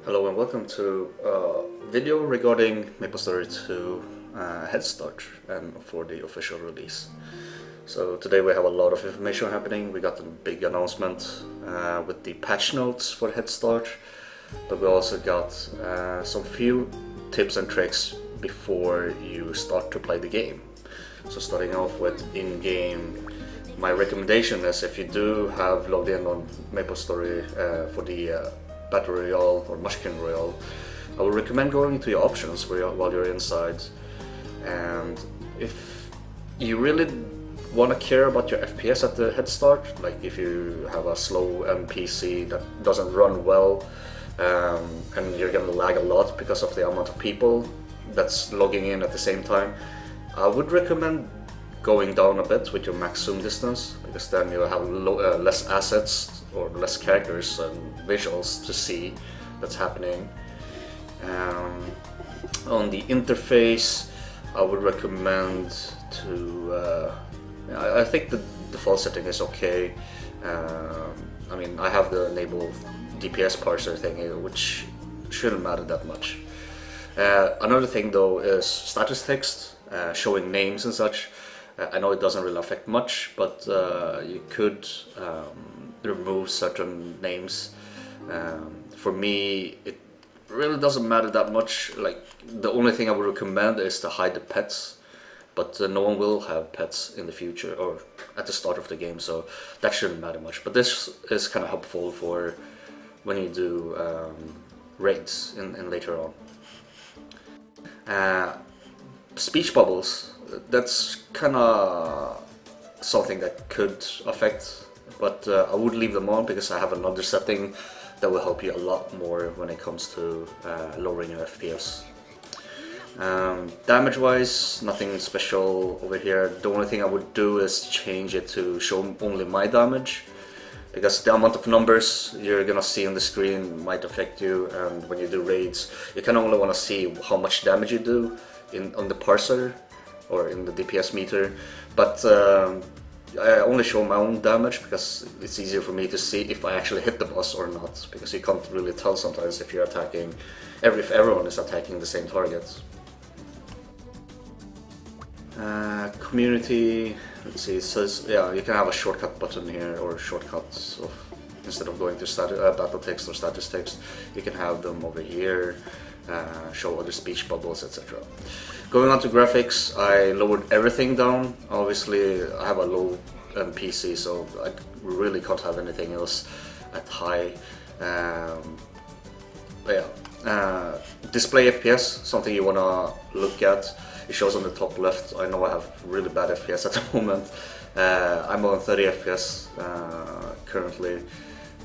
Hello and welcome to a video regarding Maplestory 2 Headstart and for the official release. So today we have a lot of information happening. We got a big announcement with the patch notes for Headstart, but we also got some few tips and tricks before you start to play the game. So starting off with in-game, my recommendation is if you do have logged in on Maplestory for the Battle Royale or Mushkin Royale, I would recommend going to your options while you're inside, and if you really want to care about your FPS at the Headstart, like if you have a slow PC that doesn't run well and you're gonna lag a lot because of the amount of people that's logging in at the same time, I would recommend going down a bit with your max zoom distance, because then you'll have less assets or less characters and visuals to see that's happening. On the interface, I would recommend to I think the default setting is okay. I mean, I have the enable DPS parser thing here, which shouldn't matter that much. Another thing though is status text, showing names and such. I know it doesn't really affect much, but you could remove certain names. For me, it really doesn't matter that much. Like, the only thing I would recommend is to hide the pets, but no one will have pets in the future or at the start of the game, so that shouldn't matter much. But this is kind of helpful for when you do raids in later on. Speech bubbles, that's kind of something that could affect, but I would leave them on because I have another setting that will help you a lot more when it comes to lowering your FPS. Damage wise, nothing special over here. The only thing I would do is change it to show only my damage, because the amount of numbers you're gonna see on the screen might affect you, and when you do raids you can only want to see how much damage you do on the parser or in the DPS meter, but I only show my own damage because it's easier for me to see if I actually hit the boss or not, because you can't really tell sometimes if you're attacking, if everyone is attacking the same target. Community, let's see, it says, yeah, you can have a shortcut button here, or shortcuts of, instead of going to battle text or status text, you can have them over here, show other speech bubbles, etc. Going on to graphics, I lowered everything down. Obviously I have a low PC, so I really can't have anything else at high. But yeah, display FPS, something you want to look at. It shows on the top left. I know I have really bad FPS at the moment. I'm on 30 FPS currently,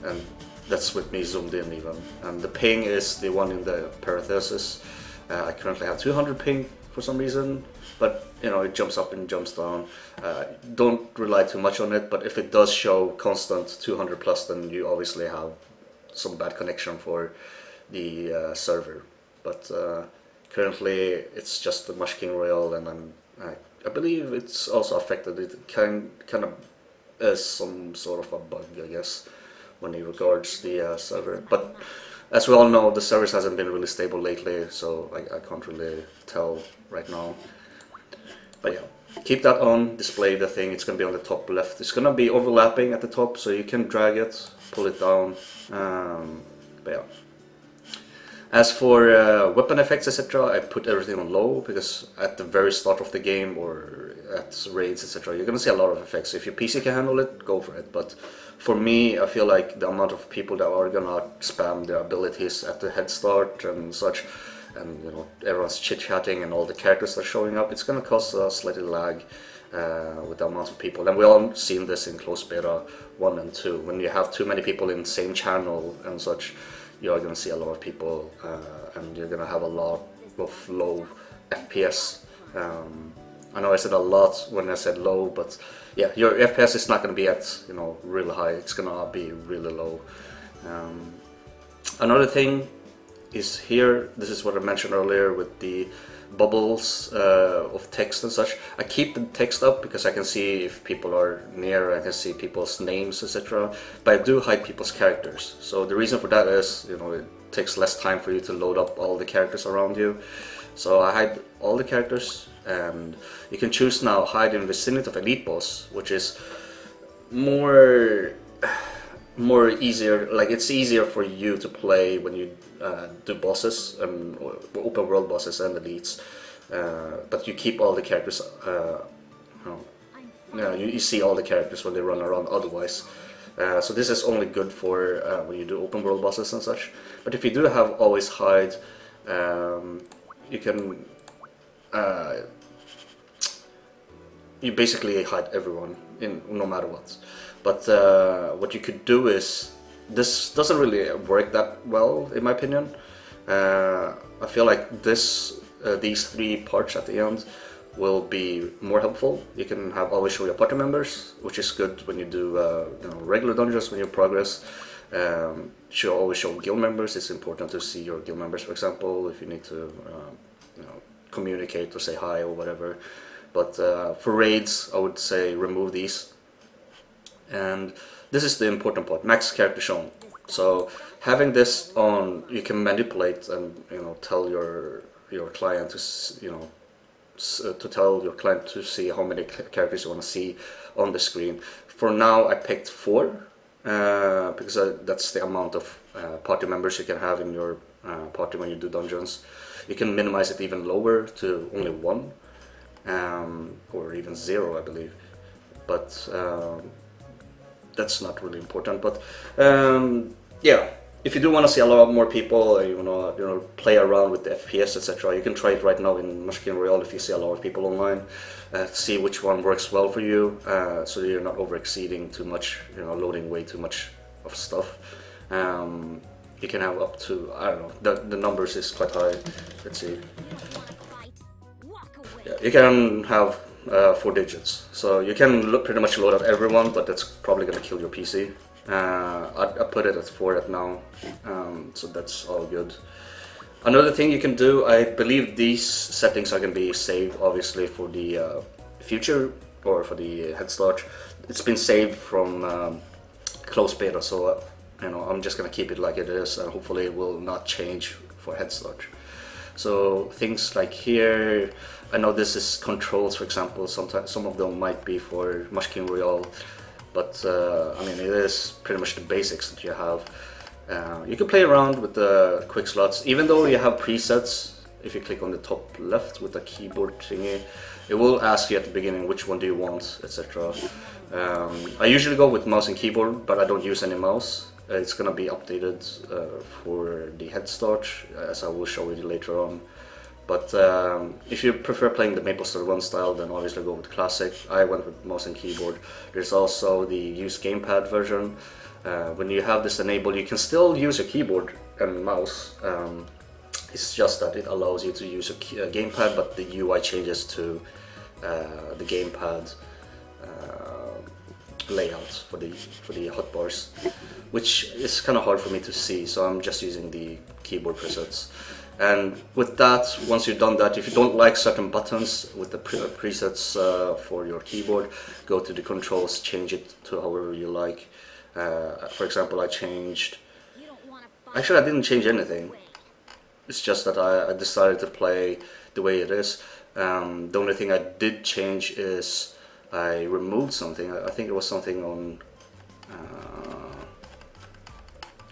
and that's with me zoomed in even. And the ping is the one in the parenthesis. I currently have 200 ping for some reason, but you know, it jumps up and jumps down. Don't rely too much on it, but if it does show constant 200 plus, then you obviously have some bad connection for the server. But currently it's just the Mushkin Royale, and I believe it's also affected. It kind of is some sort of a bug, I guess, when it regards the server. But as we all know, the service hasn't been really stable lately, so I can't really tell right now. But yeah, keep that on, display the thing. It's going to be on the top left. It's going to be overlapping at the top, so you can drag it, pull it down. But yeah. As for weapon effects, etc., I put everything on low, because at the very start of the game or at raids, etc., you're going to see a lot of effects. If your PC can handle it, go for it. But for me, I feel like the amount of people that are going to spam their abilities at the Headstart and such, and you know, everyone's chit-chatting and all the characters are showing up, it's going to cause a slightly lag with the amount of people. And we all seen this in closed beta 1 and 2. When you have too many people in the same channel and such, you are going to see a lot of people, and you're going to have a lot of low FPS. I know I said a lot when I said low, but yeah, your FPS is not going to be at, you know, really high. It's going to be really low. Another thing is here, this is what I mentioned earlier with the bubbles of text and such. I keep the text up because I can see if people are near, I can see people's names, etc. But I do hide people's characters. So the reason for that is, you know, takes less time for you to load up all the characters around you. So I hide all the characters, and you can choose now hide in vicinity of elite boss, which is more easier. Like, it's easier for you to play when you do bosses and open world bosses and elites, but you keep all the characters. You see all the characters when they run around otherwise. So this is only good for when you do open world bosses and such. But if you do have always hide, you can you basically hide everyone in no matter what. But what you could do is, this doesn't really work that well in my opinion. I feel like these three parts at the end will be more helpful. You can have always show your party members, which is good when you do regular dungeons, when you progress. Should always show guild members. It's important to see your guild members, for example, if you need to communicate or say hi or whatever. But for raids, I would say remove these. And this is the important part: max character shown. So having this on, you can manipulate and tell your client to tell your client to see how many characters you want to see on the screen. For now, I picked 4 because that's the amount of party members you can have in your party when you do dungeons. You can minimize it even lower to only 1 or even 0, I believe. But that's not really important. But yeah, if you do want to see a lot more people, play around with the FPS, etc., you can try it right now in Machine Royale if you see a lot of people online. See which one works well for you, so you're not over exceeding too much, loading way too much of stuff. You can have up to, I don't know, the numbers is quite high. Let's see. Yeah, you can have 4 digits, so you can pretty much load up everyone, but that's probably gonna kill your PC. I put it at 4 now, so that's all good. Another thing you can do, I believe these settings are going to be saved obviously for the future, or for the Headstart. It's been saved from closed beta, so I'm just going to keep it like it is, and hopefully it will not change for Headstart. So things like here, I know this is controls, for example. Sometimes some of them might be for Machine Royale. But I mean, it is pretty much the basics that you have. You can play around with the quick slots, even though you have presets. If you click on the top left with the keyboard thingy, it will ask you at the beginning which one do you want, etc. I usually go with mouse and keyboard, but I don't use any mouse. It's gonna be updated for the Headstart, as I will show you later on. But if you prefer playing the Maplestory 1 style, then obviously go with Classic. I went with mouse and keyboard. There's also the use gamepad version. When you have this enabled, you can still use a keyboard and mouse. It's just that it allows you to use a gamepad, but the UI changes to the gamepad layout for the hotbars, which is kind of hard for me to see, so I'm just using the keyboard presets. And with that, once you've done that, if you don't like certain buttons with the presets for your keyboard, go to the controls, change it to however you like. For example, I changed... Actually, I didn't change anything. It's just that I decided to play the way it is. The only thing I did change is I removed something. I think it was something on...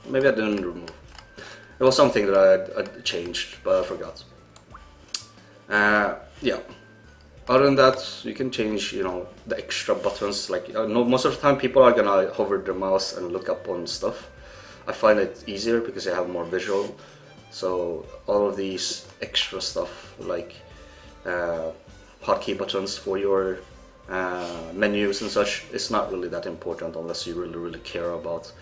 maybe I didn't remove. It was something that I changed, but I forgot. Yeah. Other than that, you can change, the extra buttons. Like, most of the time, people are gonna hover their mouse and look up on stuff. I find it easier because I have more visual. So all of these extra stuff, like hotkey buttons for your menus and such, it's not really that important unless you really care about,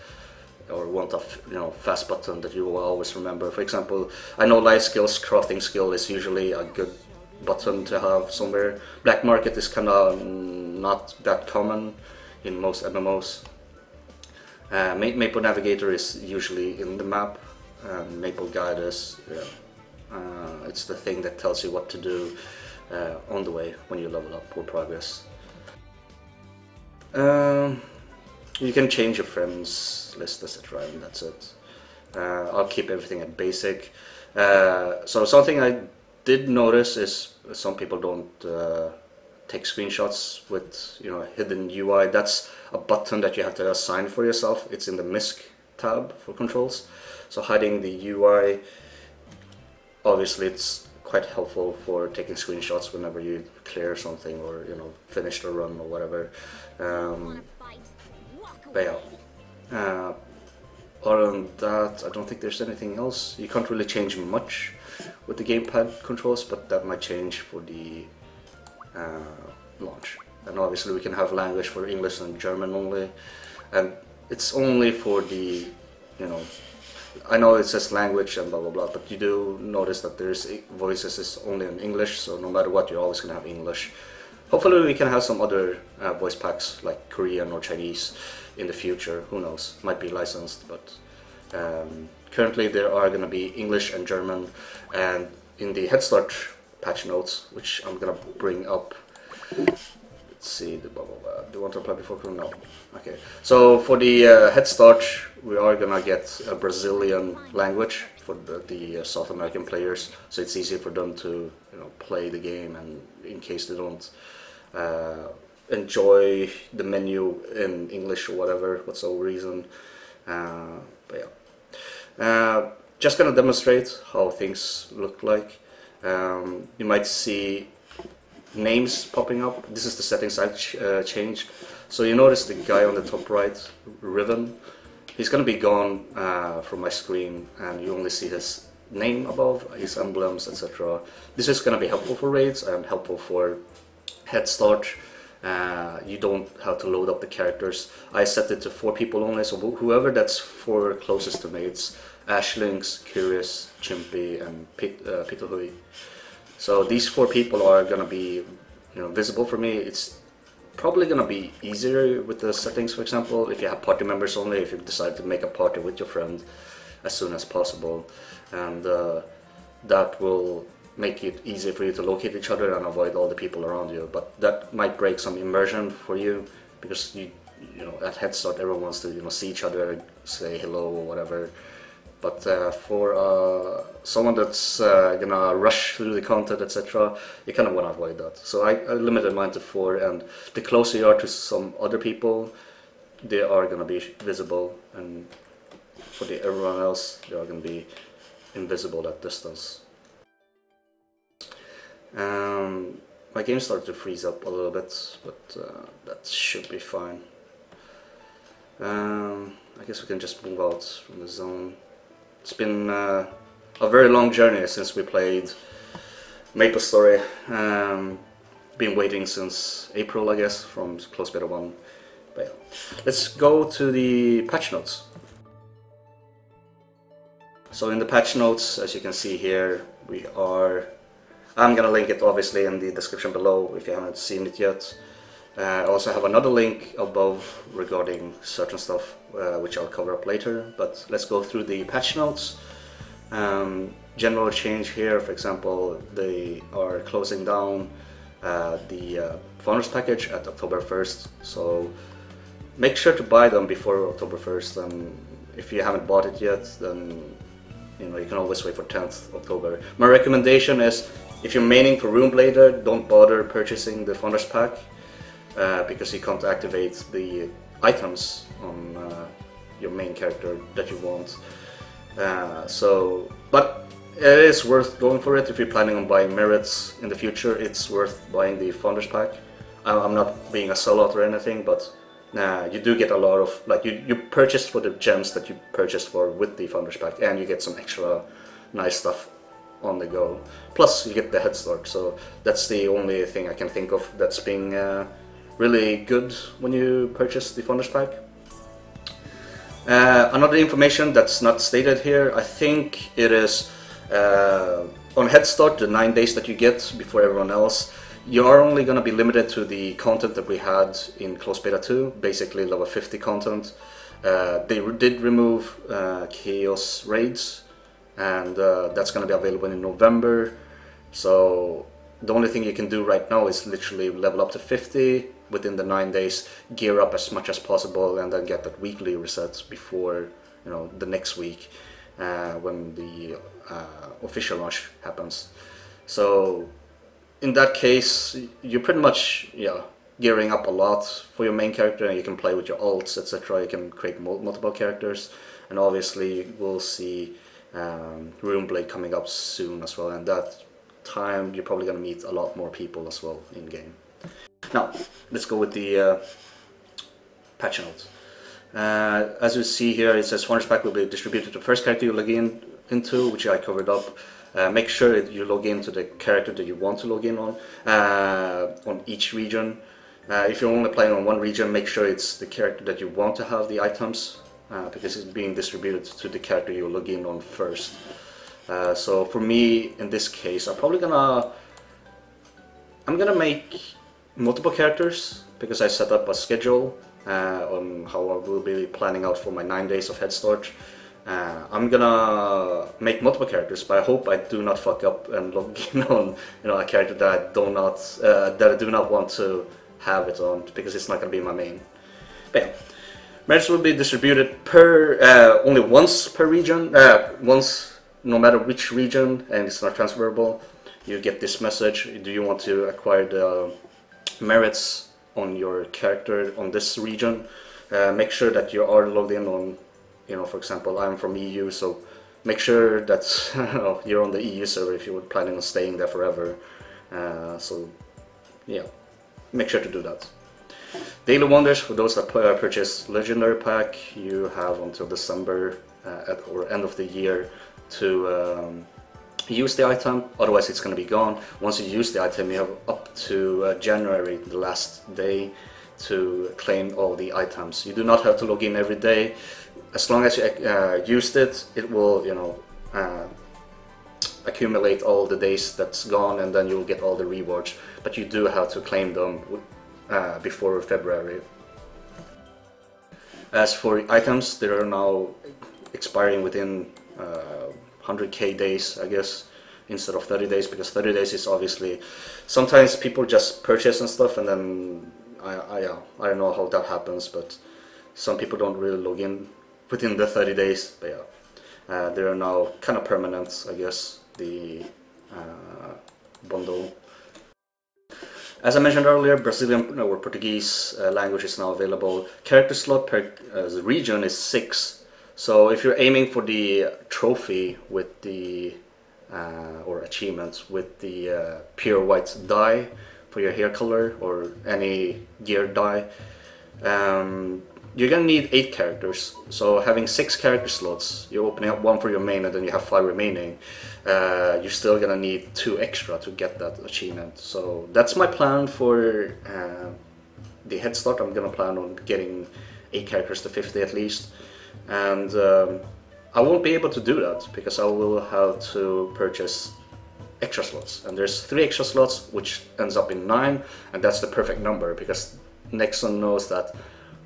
or want a fast button that you will always remember. For example, I know life skills, crafting skill is usually a good button to have somewhere. Black market is kind of not that common in most MMOs. Maple navigator is usually in the map, and maple guide is it's the thing that tells you what to do on the way when you level up or progress. You can change your friends list, etc., and that's it. I'll keep everything at basic. So something I did notice is some people don't take screenshots with hidden UI. That's a button that you have to assign for yourself. It's in the MISC tab for controls. So hiding the UI, obviously it's quite helpful for taking screenshots whenever you clear something or finish the run or whatever. But yeah, other than that, I don't think there's anything else. You can't really change much with the gamepad controls, but that might change for the launch. And obviously we can have language for English and German only, and it's only for the I know it says language and blah blah blah, but you do notice that there's voices is only in English, so no matter what, you're always gonna have English. Hopefully we can have some other voice packs like Korean or Chinese in the future. Who knows? Might be licensed, but currently there are gonna be English and German. And in the Headstart patch notes, which I'm gonna bring up. Let's see, the blah, blah, blah. Do you want to apply before? No. Okay. So for the Headstart, we are gonna get a Brazilian language for the South American players, so it's easy for them to play the game, and in case they don't enjoy the menu in English or whatever, what's the reason. But yeah, just gonna demonstrate how things look like. You might see names popping up. This is the settings I've changed. So you notice the guy on the top right, Riven, he's gonna be gone from my screen, and you only see his name above, his emblems, etc. This is gonna be helpful for raids and helpful for Headstart. You don't have to load up the characters. I set it to 4 people only, so whoever that's 4 closest to me, it's Ashlynx, Curious, Chimpy, and Pitohui. So these 4 people are gonna be visible for me. It's probably gonna be easier with the settings, for example, if you have party members only, if you decide to make a party with your friend as soon as possible, and that will make it easier for you to locate each other and avoid all the people around you. But that might break some immersion for you, because you at Headstart everyone wants to see each other, say hello or whatever. But for someone that's gonna rush through the content, etc., you kind of want to avoid that. So I limited mine to 4, and the closer you are to some other people, they are gonna be visible, and for everyone else, they are gonna be invisible at distance. My game started to freeze up a little bit, but that should be fine. I guess we can just move out from the zone. It's been a very long journey since we played Maplestory. Been waiting since April, I guess, from Close Beta 1. But yeah. Let's go to the patch notes. So in the patch notes, as you can see here, I'm gonna link it obviously in the description below if you haven't seen it yet. I also have another link above regarding certain stuff, which I'll cover up later, but let's go through the patch notes. General change here, for example, they are closing down the Founders package at October 1st, so make sure to buy them before October 1st, and if you haven't bought it yet, then you can always wait for 10th October. My recommendation is, if you're maining for Runeblader, don't bother purchasing the Founders pack, because you can't activate the items on your main character that you want. But it is worth going for it if you're planning on buying merits in the future. It's worth buying the Founders pack. I'm not being a sellout or anything, but you do get a lot of, like, you purchase for the gems that you purchased for with the Founders pack, and you get some extra nice stuff on the go. Plus you get the Headstart, so that's the only thing I can think of that's being really good when you purchase the Founders pack. Another information that's not stated here, I think it is on Headstart, the 9 days that you get before everyone else, you are only going to be limited to the content that we had in Closed Beta 2, basically level 50 content. They did remove Chaos Raids, and that's going to be available in November. So the only thing you can do right now is literally level up to 50 within the 9 days, gear up as much as possible, and then get that weekly reset before the next week. when the official launch happens. So in that case, you're pretty much gearing up a lot for your main character, and you can play with your alts, etc. You can create multiple characters, and obviously we'll see Runeblade coming up soon as well, and that time you're probably going to meet a lot more people as well in game. Now let's go with the patch notes. As you see here, it says Founder's Pack will be distributed to the first character you log into, which I covered up. Make sure that you log into the character that you want to log in on each region. If you're only playing on one region, make sure it's the character that you want to have the items, because it's being distributed to the character you log in on first. So for me, in this case, I'm gonna make multiple characters, because I set up a schedule on how I will be planning out for my 9 days of Headstart. I'm gonna make multiple characters, but I hope I do not fuck up and log in on a character that I do not want to have it on, because it's not gonna be my main. But yeah, merits will be distributed per only once per region, once no matter which region, and it's not transferable. You get this message: do you want to acquire the merits on your character on this region? Make sure that you are logged in on, for example, I'm from EU, so make sure that you're on the EU server if you were planning on staying there forever. So yeah, make sure to do that. Daily Wonders, for those that purchase Legendary Pack, you have until December or end of the year to use the item, otherwise it's going to be gone. Once you use the item, you have up to January, the last day, to claim all the items. You do not have to log in every day. As long as you used it, it will accumulate all the days that's gone, and then you'll get all the rewards. But you do have to claim them before February. As for items, they are now expiring within 100k days, I guess, instead of 30 days, because 30 days is obviously, sometimes people just purchase and stuff, and then I don't know how that happens, but some people don't really log in within the 30 days. But yeah, they are now kind of permanent, I guess, the bundle. As I mentioned earlier, Brazilian or Portuguese language is now available. Character slot per region is 6. So if you're aiming for the trophy with the or achievement with the pure white dye for your hair color or any gear dye, you're gonna need 8 characters. So having 6 character slots, you're opening up 1 for your main, and then you have 5 remaining. You're still gonna need 2 extra to get that achievement. So that's my plan for the Headstart. I'm gonna plan on getting 8 characters to 50 at least. And I won't be able to do that because I will have to purchase extra slots, and there's 3 extra slots, which ends up in 9, and that's the perfect number, because Nexon knows that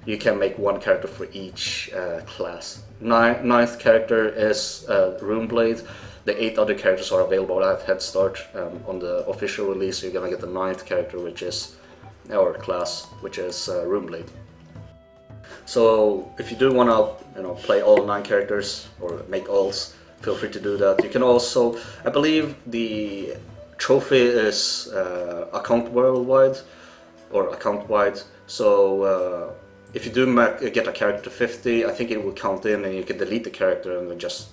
you can make 1 character for each class. 9th character is Runeblade. The 8 other characters are available at Headstart. On the official release, you're gonna get the 9th character, which is our class, which is Runeblade. So if you do want to play all 9 characters or make alts, feel free to do that. You can also, I believe the trophy is account worldwide or account wide. So if you do get a character to 50, I think it will count in, and you can delete the character and then just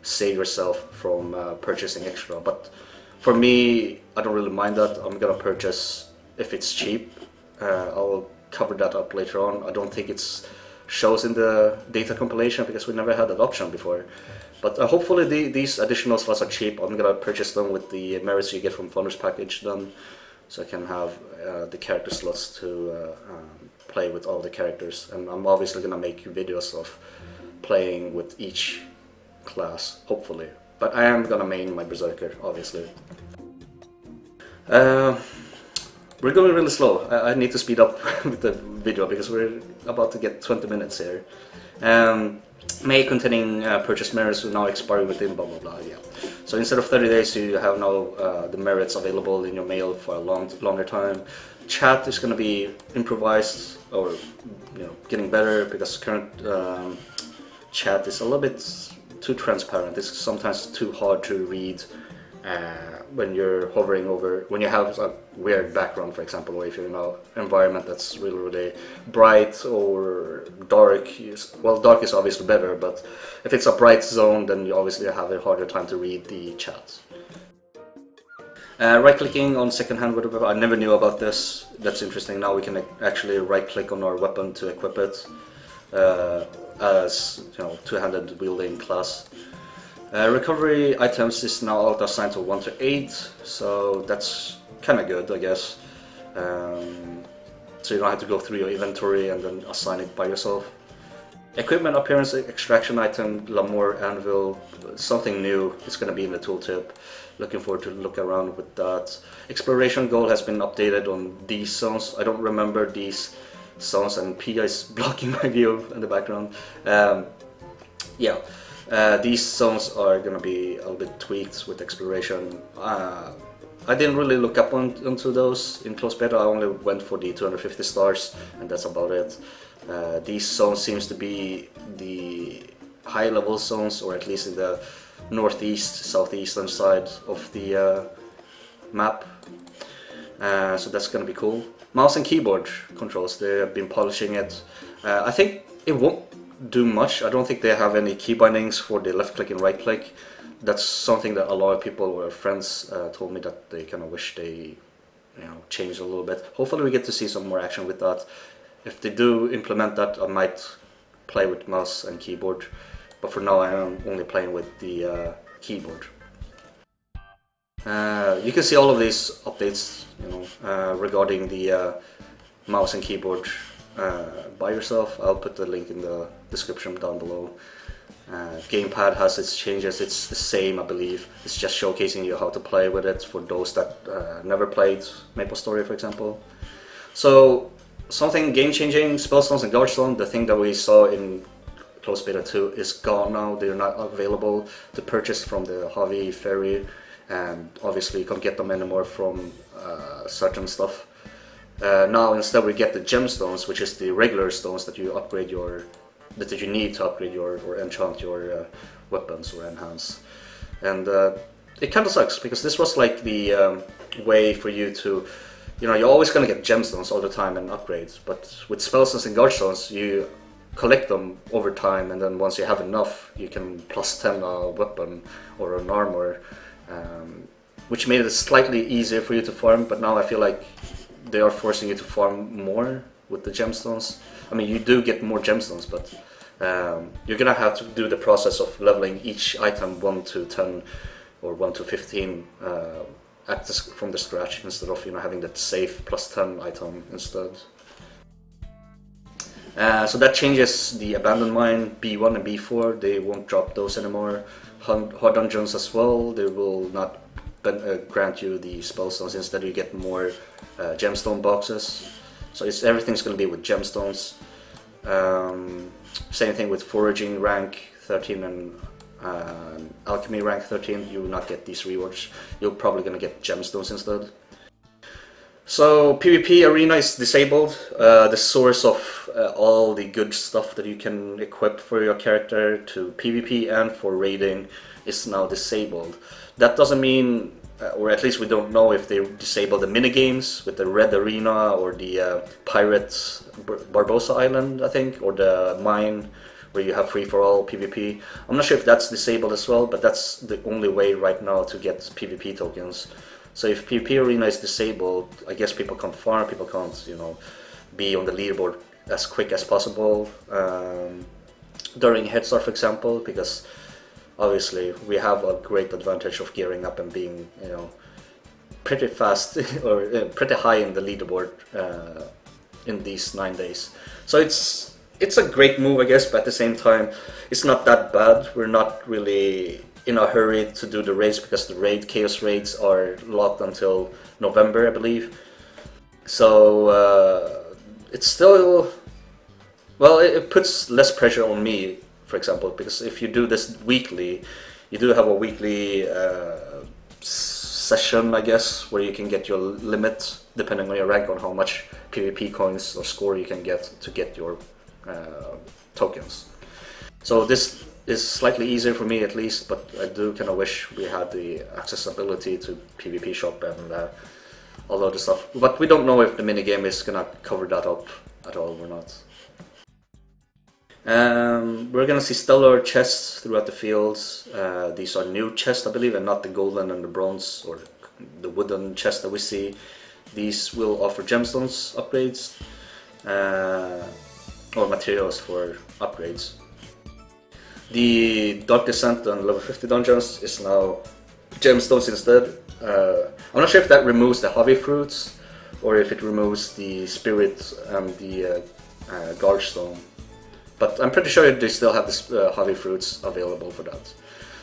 save yourself from purchasing extra. But for me, I don't really mind that. I'm gonna purchase if it's cheap. I'll cover that up later on. I don't think it's shows in the data compilation because we never had that option before. But hopefully these additional slots are cheap. I'm gonna purchase them with the merits you get from Founder's Package done, so I can have the character slots to play with all the characters. And I'm obviously gonna make videos of playing with each class, hopefully. But I am gonna main my Berserker, obviously. We're going really slow. I need to speed up with the video because we're about to get 20 minutes here. May containing purchase merits will now expire within blah blah blah. Yeah. So instead of 30 days, you have now the merits available in your mail for a longer time. Chat is going to be improvised or getting better because current chat is a little bit too transparent. It's sometimes too hard to read when you're hovering over, when you have a weird background, for example, or if you're in an environment that's really, really bright or dark. Well, dark is obviously better, but if it's a bright zone, then you obviously have a harder time to read the chat. Right-clicking on second-hand weapon, I never knew about this. That's interesting. Now we can actually right-click on our weapon to equip it as, you know, two-handed wielding class. Recovery items is now auto-assigned to 1 to 8, so that's kind of good, I guess. So you don't have to go through your inventory and then assign it by yourself. Equipment appearance extraction item, L'amour anvil, something new. It's going to be in the tooltip. Looking forward to look around with that. Exploration goal has been updated on these zones. I don't remember these zones, and Pia is blocking my view in the background. Yeah, these zones are going to be a little bit tweaked with exploration. I didn't really look up onto those in close beta. I only went for the 250 stars, and that's about it. These zones seems to be the high level zones, or at least in the northeast, southeastern side of the map. So that's gonna be cool. Mouse and keyboard controls, they have been polishing it. I think it won't do much. I don't think they have any key bindings for the left click and right click. That's something that a lot of people or friends told me that they kind of wish they, you know, changed a little bit. Hopefully we get to see some more action with that. If they do implement that, I might play with mouse and keyboard, but for now I am only playing with the keyboard. You can see all of these updates, you know, regarding the mouse and keyboard by yourself. I'll put the link in the description down below. Gamepad has its changes. It's the same, I believe. It's just showcasing you how to play with it for those that never played Maplestory, for example. So something game-changing, Spellstones and Guardstone, the thing that we saw in Closed Beta 2 is gone now. They're not available to purchase from the Hobby Ferry, and obviously you can't get them anymore from certain stuff. Now instead we get the gemstones, which is the regular stones that you upgrade your, that you need to upgrade your or enchant your weapons or enhance. And it kind of sucks, because this was like the way for you to, you know, you're always going to get gemstones all the time and upgrades, but with Spellstones and Guardstones you collect them over time, and then once you have enough you can plus 10 a weapon or an armor, which made it slightly easier for you to farm. But now I feel like they are forcing you to farm more with the gemstones. I mean, you do get more gemstones, but you're gonna have to do the process of leveling each item 1 to 10 or 1 to 15 from the scratch, instead of, you know, having that safe plus 10 item instead. So that changes the Abandoned Mine, B1 and B4, they won't drop those anymore. Hard Dungeons as well, they will not grant you the Spellstones, instead you get more gemstone boxes. So everything's going to be with gemstones. Same thing with Foraging rank 13 and Alchemy rank 13, you will not get these rewards. You're probably going to get gemstones instead. So PvP Arena is disabled. The source of all the good stuff that you can equip for your character to PvP and for raiding is now disabled. That doesn't mean, or at least we don't know if they disable the minigames with the Red Arena or the Pirate Barbosa Island, I think, or the mine where you have free-for-all PvP. I'm not sure if that's disabled as well, but that's the only way right now to get PvP tokens. So if PvP Arena is disabled, I guess people can't farm, people can't, you know, be on the leaderboard as quick as possible during Headstart, for example, because obviously we have a great advantage of gearing up and being, you know, pretty fast or pretty high in the leaderboard in these 9 days. So it's a great move, I guess, but at the same time it's not that bad. We're not really in a hurry to do the raids, because the chaos raids are locked until November, I believe. So it's still, well, it puts less pressure on me, for example, because if you do this weekly, you do have a weekly session, I guess, where you can get your limit, depending on your rank, on how much PvP coins or score you can get to get your tokens. So this is slightly easier for me at least, but I do kind of wish we had the accessibility to PvP shop and all other stuff. But we don't know if the minigame is gonna cover that up at all or not. We're gonna see stellar chests throughout the fields. These are new chests, I believe, and not the golden and the bronze or the wooden chests that we see. These will offer gemstones upgrades or materials for upgrades. The Dark Descent and level 50 dungeons is now gemstones instead. I'm not sure if that removes the Havi fruits or if it removes the spirit and the Guardstone. But I'm pretty sure they still have the Havi fruits available for that.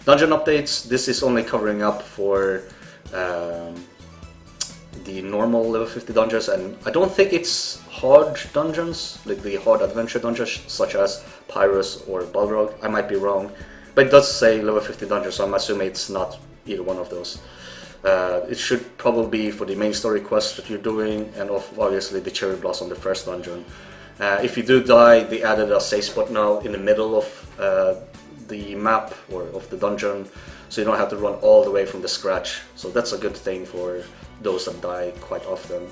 Dungeon updates, this is only covering up for the normal level 50 dungeons, and I don't think it's hard dungeons, like the hard adventure dungeons such as Pyrus or Balrog. I might be wrong, but it does say level 50 dungeons, so I'm assuming it's not either one of those. It should probably be for the main story quest that you're doing, and obviously the Cherry Blossom, the first dungeon. If you do die, they added a save spot now in the middle of the map or of the dungeon, so you don't have to run all the way from the scratch. So that's a good thing for those that die quite often.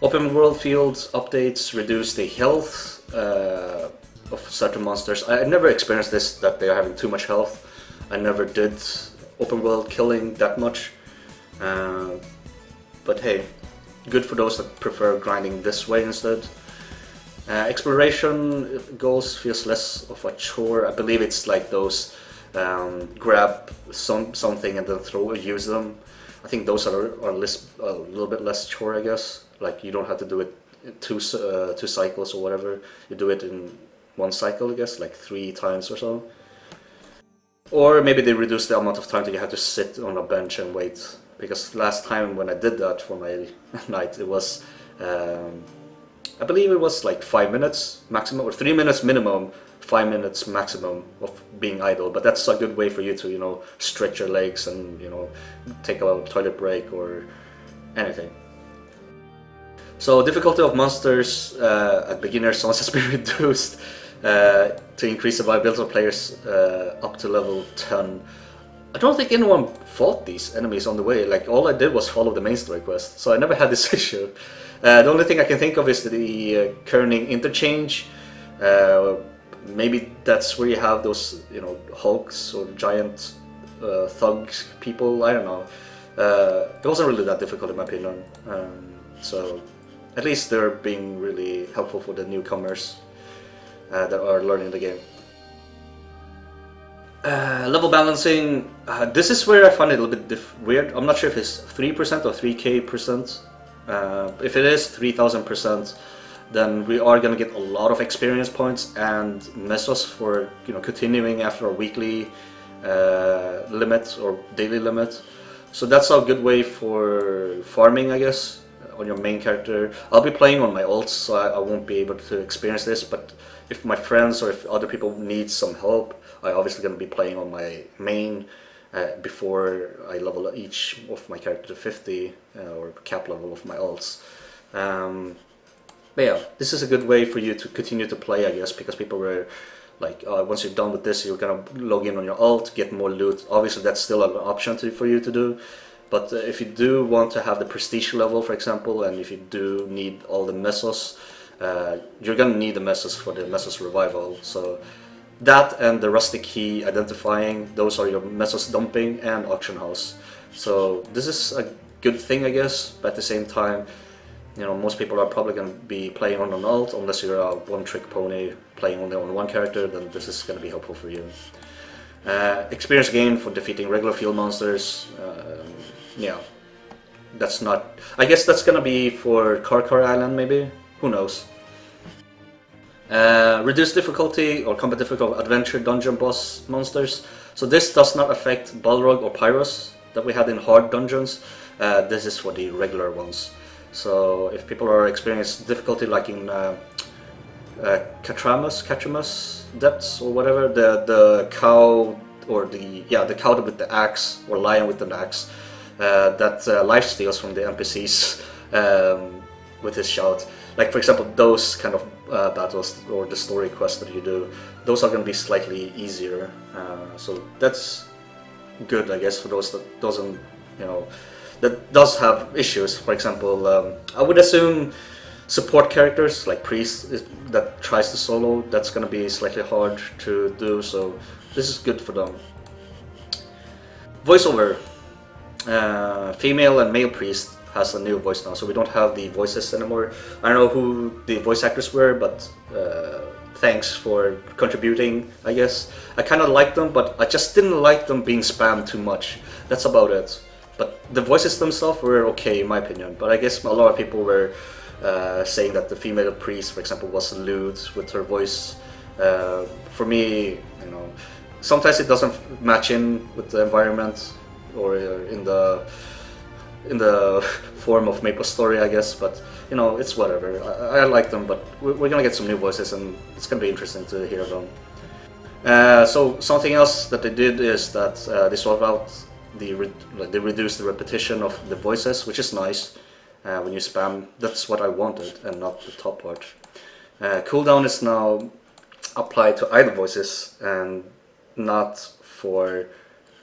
Open world fields updates reduce the health of certain monsters. I never experienced this, that they are having too much health. I never did open world killing that much. But hey, good for those that prefer grinding this way instead. Exploration goals feels less of a chore. I believe it's like those grab something and then use them. I think those are a little bit less chore, I guess. Like you don't have to do it two cycles or whatever. You do it in one cycle, I guess, like 3 times or so. Or maybe they reduce the amount of time that you have to sit on a bench and wait. Because last time when I did that for my night, it was, I believe it was like 5 minutes maximum, or 3 minutes minimum, 5 minutes maximum of being idle. But that's a good way for you to, you know, stretch your legs and, you know, take a toilet break or anything. So difficulty of monsters at beginner zones has been reduced to increase the viability of players up to level 10. I don't think anyone fought these enemies on the way. Like all I did was follow the main story quest, so I never had this issue. The only thing I can think of is the Kerning interchange. Maybe that's where you have those, you know, hulks or giant thugs people. I don't know. It wasn't really that difficult in my opinion. So at least they're being really helpful for the newcomers that are learning the game. Level balancing, this is where I find it a little bit weird. I'm not sure if it's 3% or 3k%. If it is 3000%, then we are going to get a lot of experience points and mesos for, you know, continuing after a weekly limit or daily limit. So that's a good way for farming, I guess, on your main character. I'll be playing on my ults, so I won't be able to experience this, but if my friends or if other people need some help, I'm obviously going to be playing on my main before I level each of my character to 50 or cap level of my ults. But yeah, this is a good way for you to continue to play, I guess, because people were like, once you're done with this, you're gonna log in on your ult, get more loot. Obviously that's still an option for you to do, but if you do want to have the prestige level, for example, and if you do need all the mesos, you're gonna need the mesos for the mesos revival. So that and the rustic key identifying, those are your mesos dumping and auction house. So this is a good thing, I guess, but at the same time, you know, most people are probably going to be playing on an ult, unless you're a one-trick pony playing only on one character, then this is going to be helpful for you. Experience gain for defeating regular field monsters, yeah, that's not, I guess that's going to be for Karkar Island maybe, who knows. Reduce difficulty or combat difficulty of adventure dungeon boss monsters. So this does not affect Balrog or Pyrus that we had in hard dungeons, this is for the regular ones. So if people are experiencing difficulty like in Catramus depths or whatever, the cow or the cow with the axe or lion with the axe that life steals from the NPCs with his shout. Like for example, those kind of battles or the story quests that you do, those are going to be slightly easier. So that's good, I guess, for those that doesn't, you know, that does have issues. For example, I would assume support characters like priest that tries to solo, that's going to be slightly hard to do. So this is good for them. Voiceover. Female and male priest has a new voice now, so we don't have the voices anymore. I don't know who the voice actors were, but thanks for contributing, I guess. I kind of liked them, but I just didn't like them being spammed too much. That's about it. But the voices themselves were okay in my opinion, but I guess a lot of people were saying that the female priest, for example, was lewd with her voice. For me, you know, sometimes it doesn't match in with the environment or in the form of Maplestory, I guess, but you know, it's whatever. I like them, but we're gonna get some new voices and it's gonna be interesting to hear them. So something else that they did is that they sorted out they reduced the repetition of the voices, which is nice when you spam. That's what I wanted and not the top part. Cooldown is now applied to either voices and not for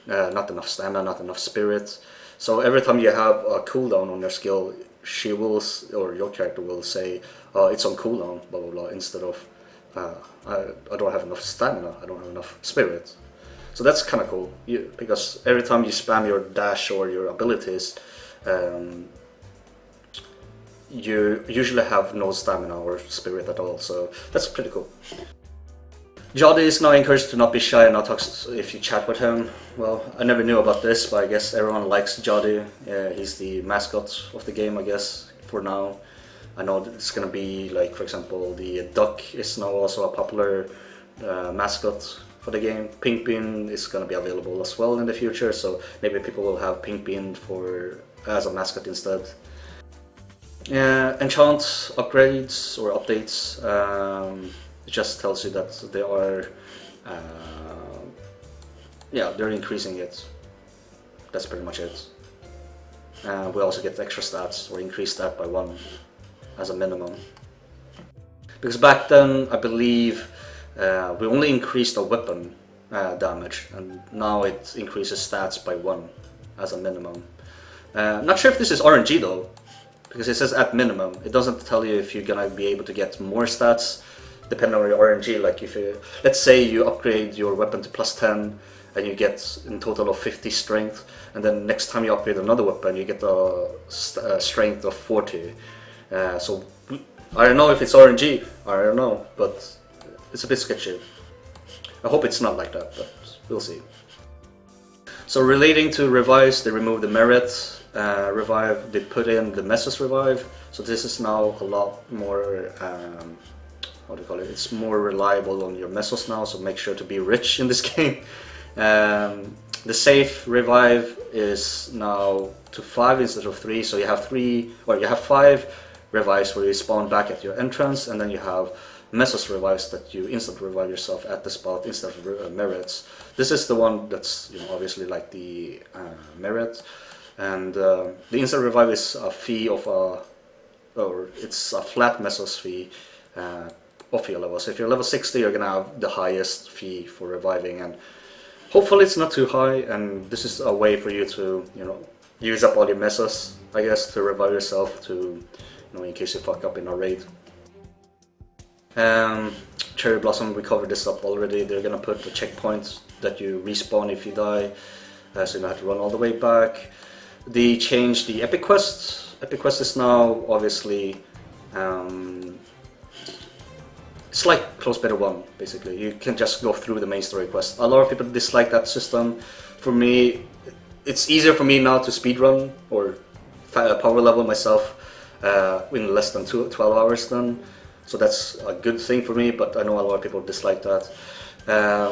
not enough stamina, not enough spirit. So every time you have a cooldown on your skill, she will, or your character will say, it's on cooldown, blah blah blah, instead of I don't have enough stamina, I don't have enough spirit. So that's kind of cool, because every time you spam your dash or your abilities, you usually have no stamina or spirit at all, so that's pretty cool. Jody is now encouraged to not be shy and not talk if you chat with him. Well, I never knew about this, but I guess everyone likes Jody. He's the mascot of the game, I guess, for now. I know that it's gonna be like, for example, the duck is now also a popular mascot for the game. Pinkbean is gonna be available as well in the future, so maybe people will have Pinkbean as a mascot instead. Enchant upgrades or updates. It just tells you that they are, they're increasing it. That's pretty much it. We also get extra stats, or increase that by 1 as a minimum. Because back then, I believe, we only increased the weapon damage, and now it increases stats by 1 as a minimum. Not sure if this is RNG though, because it says at minimum. It doesn't tell you if you're gonna be able to get more stats depending on your RNG. Like if you, let's say you upgrade your weapon to +10 and you get in total of 50 strength, and then next time you upgrade another weapon you get a strength of 40. So I don't know if it's RNG, I don't know, but it's a bit sketchy. I hope it's not like that, but we'll see. So relating to revives, they removed the merit revive, they put in the Mesos revive, so this is now a lot more what do you call it? It's more reliable on your Mesos now, so make sure to be rich in this game. The safe revive is now to 5 instead of 3, so you have 5 revives where you spawn back at your entrance, and then you have Mesos revives that you instant revive yourself at the spot instead of merits. This is the one that's, you know, obviously like the merit, and the instant revive is a fee of it's a flat Mesos fee of your level. So if you're level 60, you're gonna have the highest fee for reviving, and hopefully it's not too high, and this is a way for you to, you know, use up all your Mesos, I guess, to revive yourself, to, you know, in case you fuck up in a raid. Cherry Blossom, we covered this up already. They're gonna put a checkpoint that you respawn if you die, so you don't have to run all the way back. They changed the Epic Quest. Epic Quest is now obviously it's like Close Beta 1, basically. You can just go through the main story quest. A lot of people dislike that system. For me, it's easier for me now to speedrun or power level myself in less than 12 hours then. So that's a good thing for me, but I know a lot of people dislike that.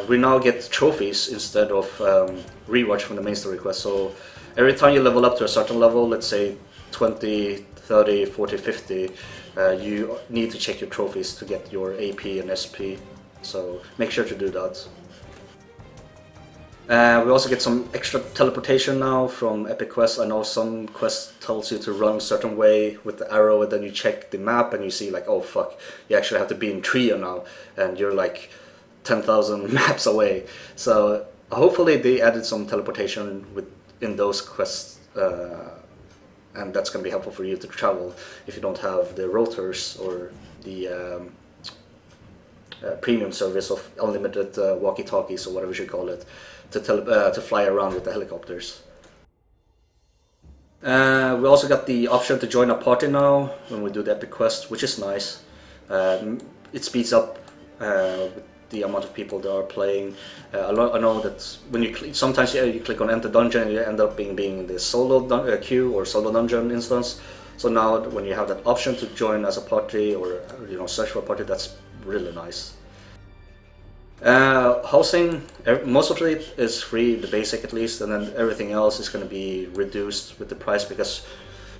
We now get trophies instead of rewatch from the main story quest. So every time you level up to a certain level, let's say 20, 30, 40, 50, you need to check your trophies to get your AP and SP, so make sure to do that. We also get some extra teleportation now from Epic Quest. I know some quests tells you to run a certain way with the arrow, and then you check the map and you see like, oh fuck, you actually have to be in Trio now, and you're like 10,000 maps away. So hopefully they added some teleportation in those quests, and that's going to be helpful for you to travel if you don't have the rotors or the premium service of unlimited walkie-talkies or whatever you should call it, to fly around with the helicopters. We also got the option to join a party now when we do the Epic Quest, which is nice. It speeds up the amount of people that are playing. I know that when you sometimes you click on Enter Dungeon and you end up being in the solo queue or solo dungeon instance. So now when you have that option to join as a party or search for a party, that's really nice. Housing, most of it is free, the basic at least, and then everything else is going to be reduced with the price, because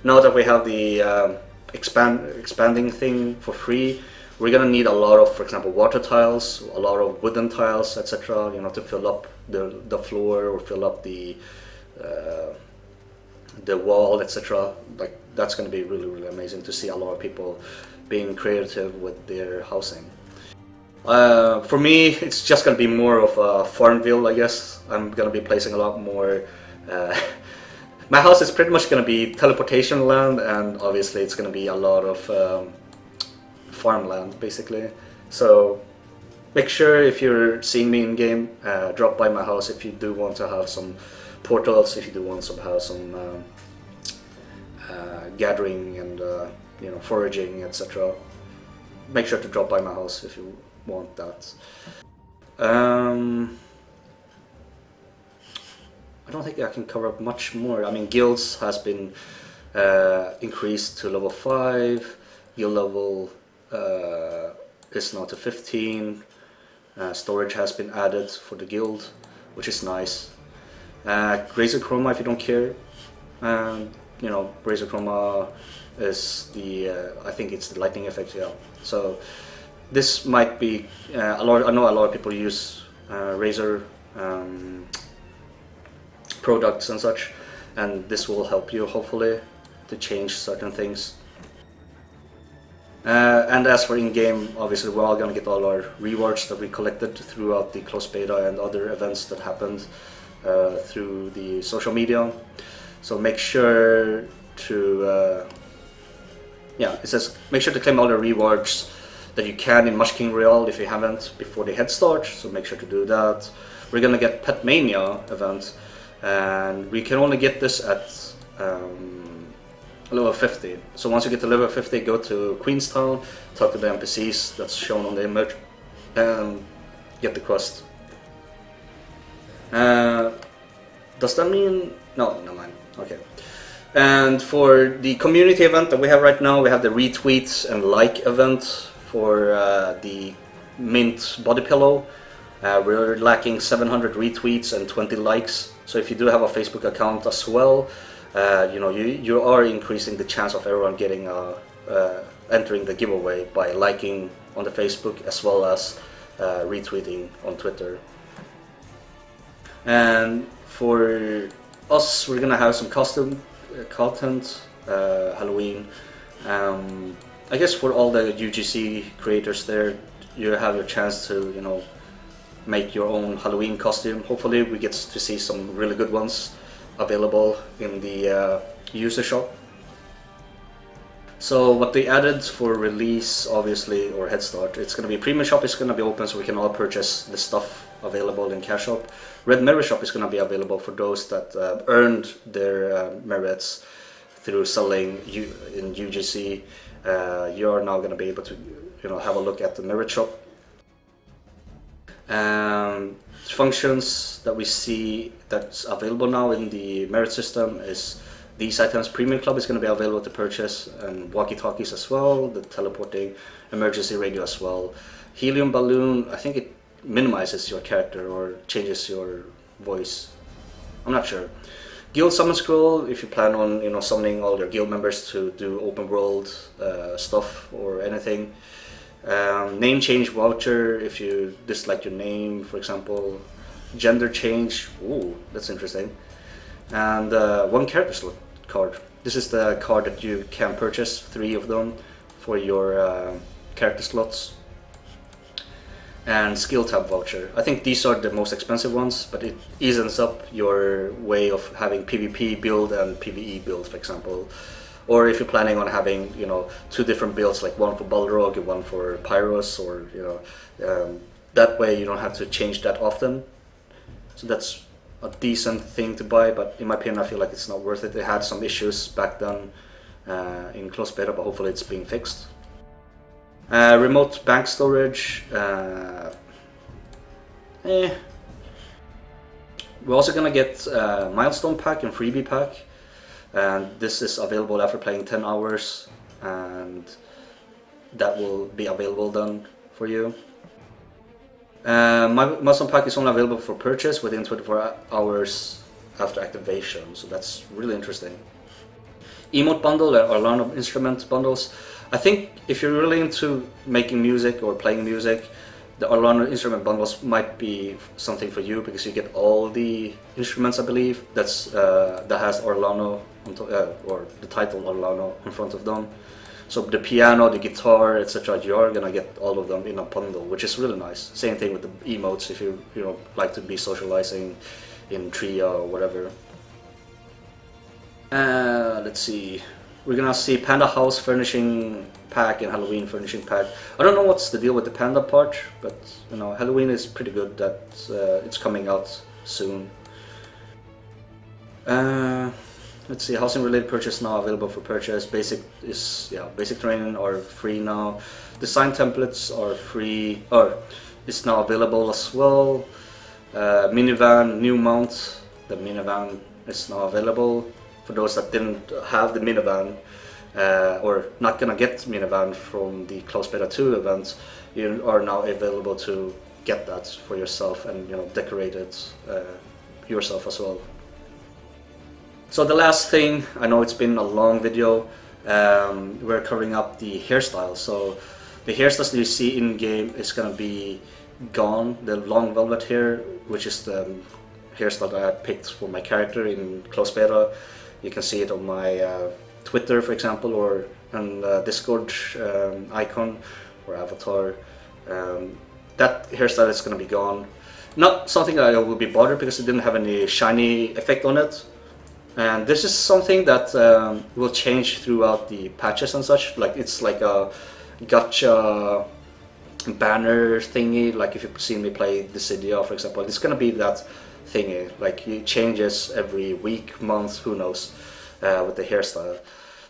now that we have the expanding thing for free, we're going to need a lot of, for example, water tiles, a lot of wooden tiles, etc. To fill up the floor or fill up the wall, etc. Like, that's going to be really, really amazing to see a lot of people being creative with their housing. For me, it's just going to be more of a Farmville, I guess. I'm going to be placing a lot more... my house is pretty much going to be teleportation land, and obviously it's going to be a lot of farmland, basically. So make sure if you're seeing me in game, drop by my house if you do want to have some portals, if you do want to have some gathering and foraging, etc. Make sure to drop by my house if you want that. I don't think I can cover up much more. I mean, guilds has been increased to level 5. Guild level is now to 15. Storage has been added for the guild, which is nice. Razor Chroma, if you don't care. Razor Chroma is the I think it's the lightning effect, yeah. So this might be I know a lot of people use Razor products and such, and this will help you hopefully to change certain things. And as for in-game, obviously we're all going to get all our rewards that we collected throughout the closed beta and other events that happened through the social media. So make sure to it says make sure to claim all the rewards that you can in Mush King Real if you haven't before the Headstart, so make sure to do that. We're gonna get Pet Mania event, and we can only get this at level 50. So once you get to level 50, go to Queenstown, talk to the NPCs that's shown on the image, and get the quest. Does that mean... No, never mind. Okay. And for the community event that we have right now, we have the retweets and like event for the mint body pillow. We're lacking 700 retweets and 20 likes. So if you do have a Facebook account as well, you are increasing the chance of everyone getting entering the giveaway by liking on the Facebook as well as retweeting on Twitter. And for us, we're gonna have some custom content, Halloween. I guess for all the UGC creators there, you have your chance to make your own Halloween costume. Hopefully we get to see some really good ones available in the user shop. So what they added for release, obviously, or Headstart, it's going to be Premium Shop is going to be open so we can all purchase the stuff available in Cash Shop. Red Mirror Shop is going to be available for those that earned their merits through selling in UGC. You are now going to be able to have a look at the Merit Shop. Functions that we see that's available now in the merit system is these items. Premium Club is going to be available to purchase, and walkie-talkies as well, the teleporting emergency radio as well. Helium balloon, I think it minimizes your character or changes your voice, I'm not sure. Guild summon scroll, if you plan on summoning all your guild members to do open world stuff or anything. Name change voucher, if you dislike your name, for example. gender change. Ooh, that's interesting. And one character slot card. This is the card that you can purchase, 3 of them for your character slots. And skill tab voucher. I think these are the most expensive ones, but it eases up your way of having PvP build and PvE build, for example. Or if you're planning on having, you know, 2 different builds, like one for Balrog and one for Pyros, or, you know, that way you don't have to change that often. So that's a decent thing to buy, but in my opinion I feel like it's not worth it. It had some issues back then in closed beta, but hopefully it's being fixed. Remote bank storage. We're also gonna get milestone pack and freebie pack, and this is available after playing 10 hours, and that will be available then for you. My milestone pack is only available for purchase within 24 hours after activation, so that's really interesting. Emote bundle or learn instrument bundles. I think if you're really into making music or playing music, the Orlano instrument bundles might be something for you, because you get all the instruments, I believe, that has Orlano or the title Orlano in front of them. So the piano, the guitar, etc., you're gonna get all of them in a bundle, which is really nice. Same thing with the emotes if you like to be socializing in trio or whatever. Let's see. We're gonna see Panda House furnishing pack and Halloween furnishing pack. I don't know what's the deal with the Panda part, but you know, Halloween is pretty good that it's coming out soon. Let's see, housing related purchase now available for purchase. Basic training are free now. Design templates are free, or is now available as well. Minivan new mount, the minivan is now available. For those that didn't have the minivan or not gonna get minivan from the closed beta 2 event, you are now available to get that for yourself and decorate it yourself as well. So the last thing, I know it's been a long video, we're covering up the hairstyle. So the hairstyles that you see in game is gonna be gone. The long velvet hair, which is the hairstyle that I picked for my character in closed beta. You can see it on my Twitter, for example, or on Discord icon or avatar. That hairstyle is going to be gone. Not something that I will be bothered, because it didn't have any shiny effect on it. And this is something that will change throughout the patches and such. Like, it's like a gotcha banner thingy. Like if you've seen me play Dissidia, for example, it's going to be that thingy. Like, it changes every week, month, who knows, with the hairstyle.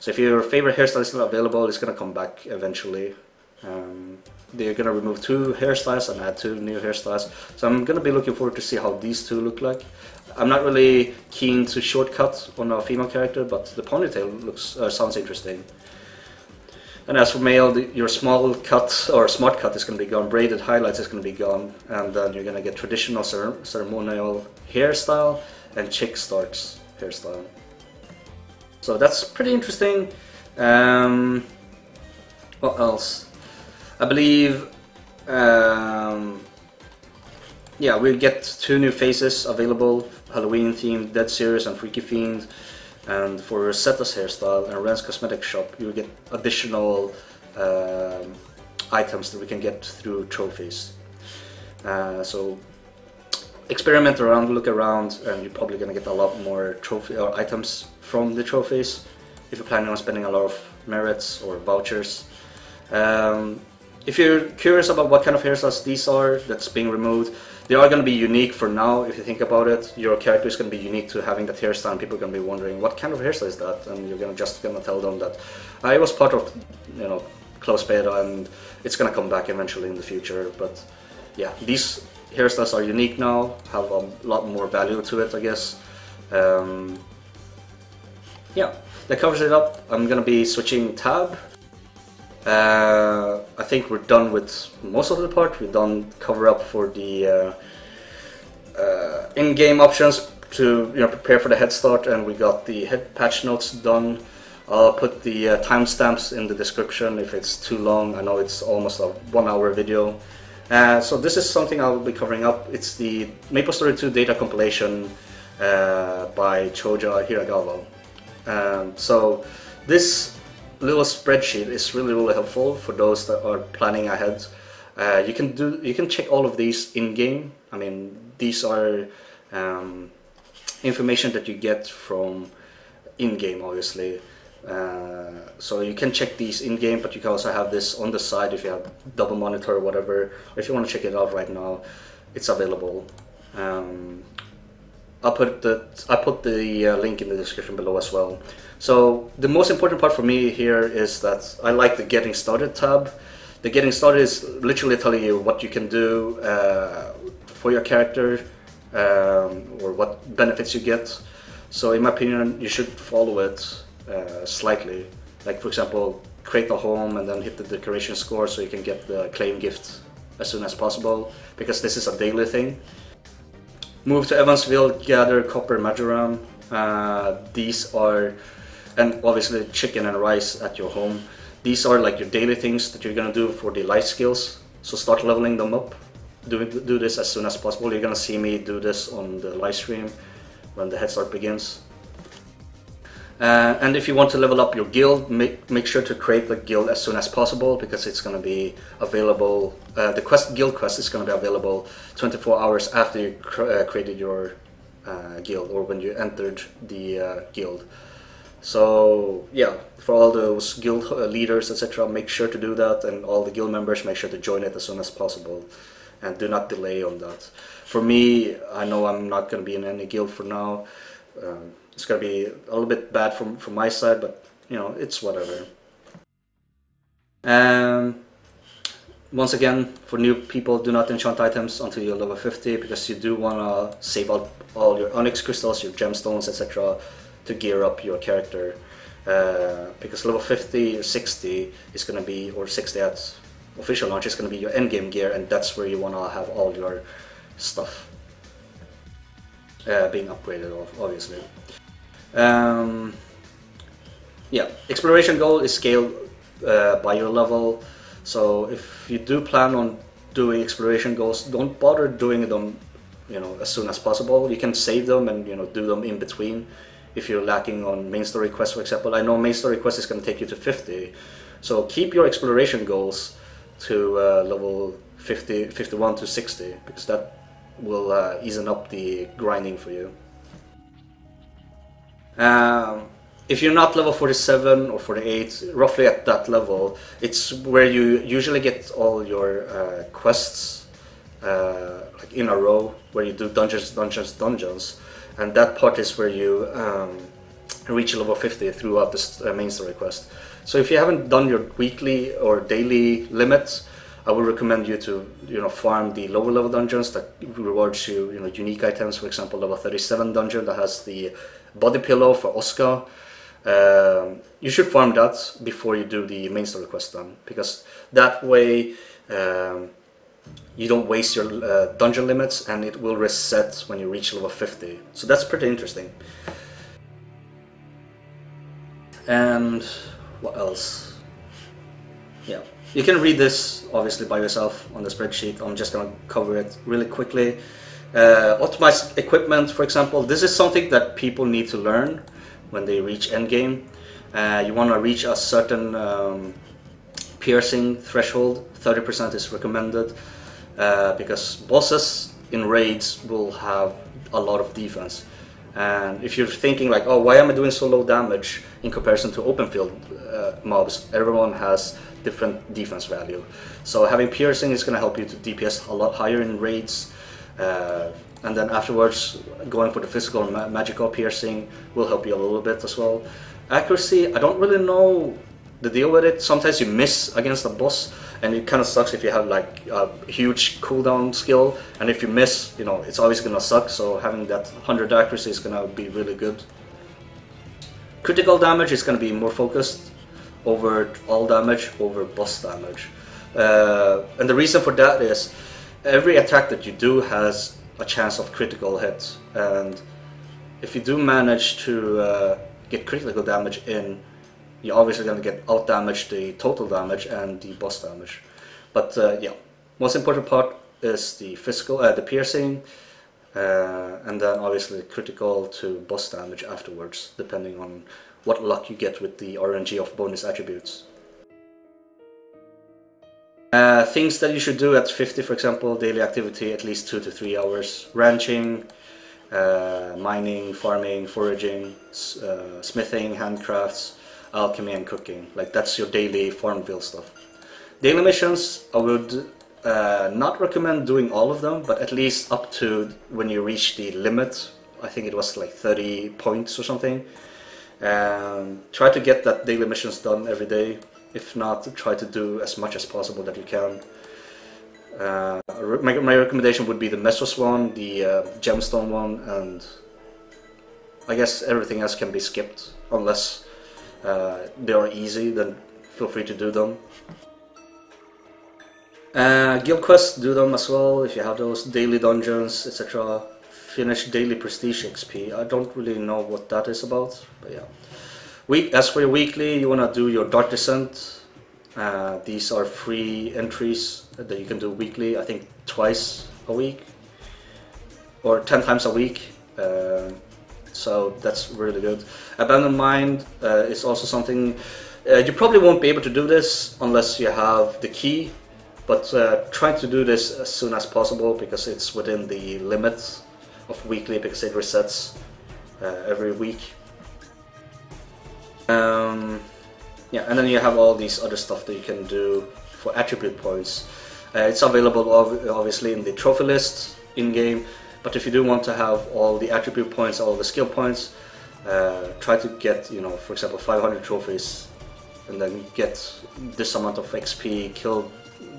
So if your favorite hairstyle is not available, it's gonna come back eventually. They're gonna remove 2 hairstyles and add 2 new hairstyles. So I'm gonna be looking forward to see how these 2 look like. I'm not really keen to shortcut on a female character, but the ponytail looks sounds interesting. And as for male, your small cut or smart cut is going to be gone, braided highlights is going to be gone, and then you're going to get traditional ceremonial hairstyle and chick starts hairstyle. So that's pretty interesting. What else? I believe, yeah, we'll get 2 new faces available, Halloween themed Dead Series and Freaky Fiend. And for Rosetta's hairstyle and Ren's cosmetic shop, you will get additional items that we can get through trophies. So experiment around, look around, and you're probably gonna get a lot more trophy or items from the trophies if you're planning on spending a lot of merits or vouchers. If you're curious about what kind of hairstyles these are that's being removed, they are going to be unique for now. If you think about it, your character is going to be unique to having that hairstyle, and people are going to be wondering what kind of hairstyle is that, and you're just going to tell them that I was part of, closed beta, and it's going to come back eventually in the future. But yeah, these hairstyles are unique now, have a lot more value to it, I guess. Yeah, that covers it up. I'm going to be switching tab. I think we're done with most of the part. We've done cover up for the in-game options to prepare for the Headstart, and we got the patch notes done. I'll put the timestamps in the description if it's too long. I know it's almost a 1-hour video. So this is something I'll be covering up. It's the Maplestory 2 data compilation by Choja Hiragawa. So this little spreadsheet is really helpful for those that are planning ahead. You can check all of these in game. I mean, these are information that you get from in game, obviously. So you can check these in game, but you can also have this on the side if you have double monitor or whatever. Or if you want to check it out right now, it's available. I put the link in the description below as well. So the most important part for me here is that I like the Getting Started tab. The Getting Started is literally telling you what you can do for your character or what benefits you get. So in my opinion, you should follow it slightly. Like for example, create a home and then hit the decoration score so you can get the claim gift as soon as possible, because this is a daily thing. Move to Evansville, gather copper majoram. These are, and obviously chicken and rice at your home. These are like your daily things that you're gonna do for the life skills. So start leveling them up. Do this as soon as possible. You're gonna see me do this on the live stream when the Headstart begins. And if you want to level up your guild, make sure to create the guild as soon as possible, because it's going to be available. The guild quest is going to be available 24 hours after you created your guild, or when you entered the guild. So yeah, for all those guild leaders, etc., make sure to do that, and all the guild members, make sure to join it as soon as possible, and do not delay on that. For me, I know I'm not going to be in any guild for now. It's gonna be a little bit bad from my side, but you know, it's whatever. Once again, for new people, do not enchant items until you're level 50, because you do wanna save up all your onyx crystals, your gemstones, etc., to gear up your character. Because level 50, 60 is gonna be, or 60 at official launch is gonna be your endgame gear, and that's where you wanna have all your stuff being upgraded, obviously. Yeah, exploration goal is scaled by your level. So if you do plan on doing exploration goals, don't bother doing them, you know, as soon as possible. You can save them and, you know, do them in between. If you're lacking on main story quest, for example, I know main story quest is going to take you to 50. So keep your exploration goals to level 50, 51 to 60, because that will ease up the grinding for you. If you're not level 47 or 48, roughly at that level, it's where you usually get all your quests like in a row, where you do dungeons, and that part is where you reach level 50 throughout the main story quest. So if you haven't done your weekly or daily limits, I would recommend you to, you know, farm the lower level dungeons that rewards you, you know, unique items. For example, level 37 dungeon that has the body pillow for Oscar. You should farm that before you do the main story quest then, because that way you don't waste your dungeon limits, and it will reset when you reach level 50. So that's pretty interesting. And what else? Yeah, you can read this obviously by yourself on the spreadsheet. I'm just going to cover it really quickly. Optimized equipment, for example, this is something that people need to learn when they reach endgame. You want to reach a certain piercing threshold. 30% is recommended, because bosses in raids will have a lot of defense. And if you're thinking like, oh, why am I doing so low damage in comparison to open field mobs? Everyone has different defense value. So having piercing is going to help you to DPS a lot higher in raids. And then afterwards, going for the physical and magical piercing will help you a little bit as well. Accuracy, I don't really know the deal with it. Sometimes you miss against a boss, and it kind of sucks if you have like a huge cooldown skill, and if you miss, you know, it's always gonna suck. So having that 100 accuracy is gonna be really good. Critical damage is gonna be more focused over all damage over boss damage, and the reason for that is every attack that you do has a chance of critical hit, and if you do manage to get critical damage in, you're obviously going to get out damage the total damage and the boss damage. But yeah, Most important part is the physical, the piercing, and then obviously critical to boss damage afterwards, depending on what luck you get with the RNG of bonus attributes. Things that you should do at 50, for example, daily activity, at least 2 to 3 hours. Ranching, mining, farming, foraging, smithing, handcrafts, alchemy and cooking. Like, that's your daily Farmville stuff. Daily missions, I would not recommend doing all of them, but at least up to when you reach the limit. I think it was like 30 points or something. Try to get that daily missions done every day. If not, try to do as much as possible that you can. My recommendation would be the Mesos one, the Gemstone one, and I guess everything else can be skipped unless they are easy, then feel free to do them. Guild quests, do them as well if you have those, daily dungeons, etc. Finish daily prestige XP. I don't really know what that is about, but yeah. As for your weekly, you want to do your Dark Descent. These are free entries that you can do weekly, I think twice a week or 10 times a week, so that's really good. Abandoned Mind is also something, you probably won't be able to do this unless you have the key, but try to do this as soon as possible because it's within the limit of weekly, because it resets every week. Yeah, and then you have all these other stuff that you can do for attribute points. It's available obviously in the trophy list in-game, but if you do want to have all the attribute points, all the skill points, try to get, you know, for example, 500 trophies, and then get this amount of XP, kill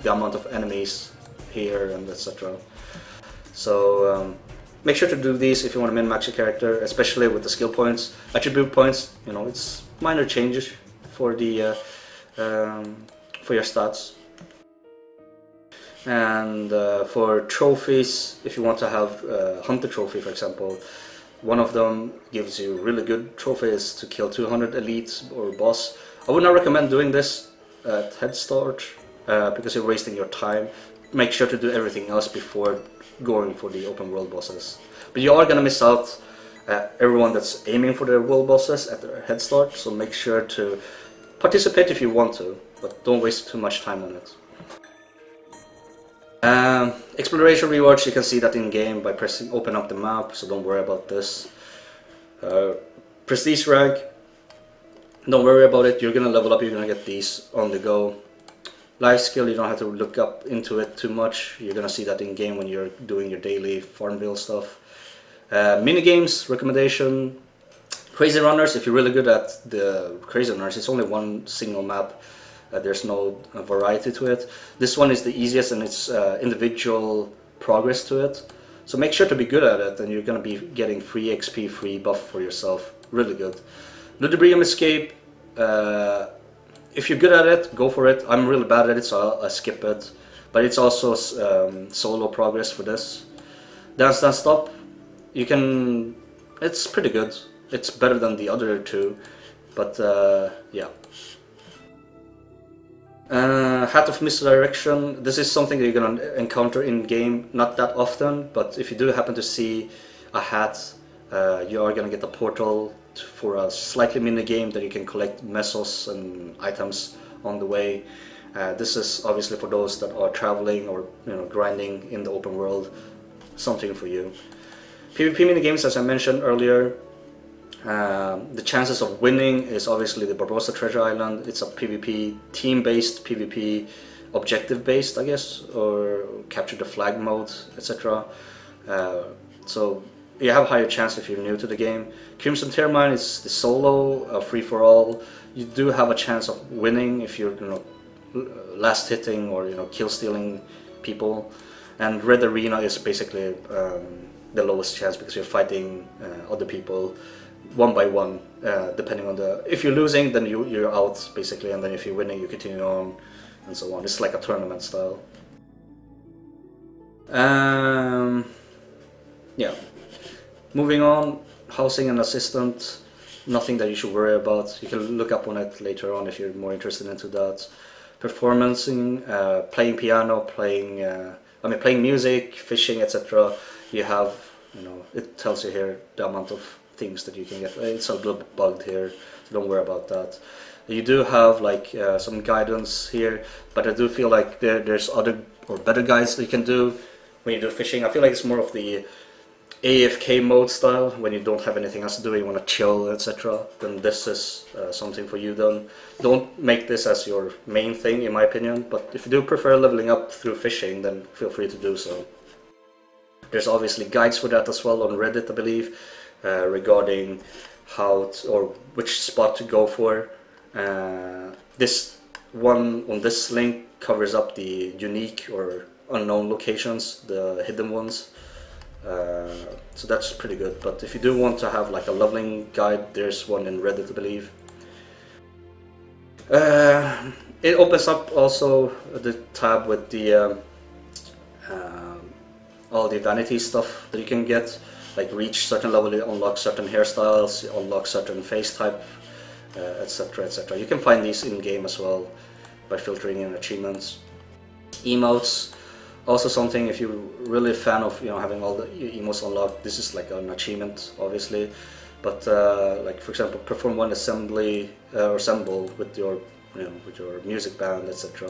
the amount of enemies here, and etc. So make sure to do these if you want to min-max your character, especially with the skill points. Attribute points, you know, it's minor changes for the for your stats. And for trophies, if you want to have Hunter Trophy, for example, one of them gives you really good trophies to kill 200 elites or boss. I would not recommend doing this at Headstart because you're wasting your time. Make sure to do everything else before going for the open world bosses. But you are gonna miss out everyone that's aiming for the world bosses at their Headstart, so make sure to participate if you want to, but don't waste too much time on it. Exploration rewards, you can see that in game by pressing open up the map, so don't worry about this. Prestige rank, don't worry about it, you're gonna level up, you're gonna get these on the go. Life skill, you don't have to look up into it too much, you're gonna see that in game when you're doing your daily Farmville stuff. Minigames, recommendation, Crazy Runners, if you're really good at the Crazy Runners, it's only one single map. There's no variety to it. This one is the easiest and it's individual progress to it. So make sure to be good at it and you're going to be getting free XP, free buff for yourself. Really good. Ludibrium Escape, if you're good at it, go for it. I'm really bad at it, so I'll skip it. But it's also solo progress for this. Dance Dance Stop, you can... it's pretty good. It's better than the other two, but yeah. Hat of Misdirection, this is something that you're gonna encounter in game, not that often, but if you do happen to see a hat, you are gonna get a portal for a slightly mini game that you can collect mesos and items on the way. This is obviously for those that are traveling or, you know, grinding in the open world, something for you. PvP minigames, as I mentioned earlier, the chances of winning is obviously the Barbosa Treasure Island. It's a PvP, team-based PvP, objective-based, I guess, or capture the flag mode, etc. So you have a higher chance if you're new to the game. Crimson Termine is the solo, free-for-all. You do have a chance of winning if you're, you know, last hitting or, you know, kill stealing people. And Red Arena is basically the lowest chance because you're fighting other people one by one, depending on the... if you're losing, then you're out, basically, and then if you're winning, you continue on, and so on. It's like a tournament style. Yeah. Moving on, housing and assistant, nothing that you should worry about. You can look up on it later on if you're more interested into that. performancing, playing piano, playing music, fishing, etc. You have, it tells you here the amount of things that you can get. It's a little bit bugged here, so don't worry about that. You do have like some guidance here, but I do feel like there's other or better guides that you can do when you do fishing. I feel like it's more of the AFK mode style, when you don't have anything else to do, you want to chill, etc. Then this is something for you. Then don't make this as your main thing, in my opinion, but if you do prefer leveling up through fishing, then feel free to do so. There's obviously guides for that as well on Reddit, I believe, regarding or which spot to go for. This one on this link covers up the unique or unknown locations, the hidden ones. So that's pretty good, but if you do want to have like a leveling guide, there's one in Reddit, I believe. It opens up also the tab with the all the vanity stuff that you can get, like reach certain level, you unlock certain hairstyles, you unlock certain face type, etc, etc. You can find these in game as well by filtering in achievements. Emotes, also something, if you're really a fan of having all the emotes unlocked, this is like an achievement obviously, but like for example, perform one assembly or assemble with your with your music band, etc.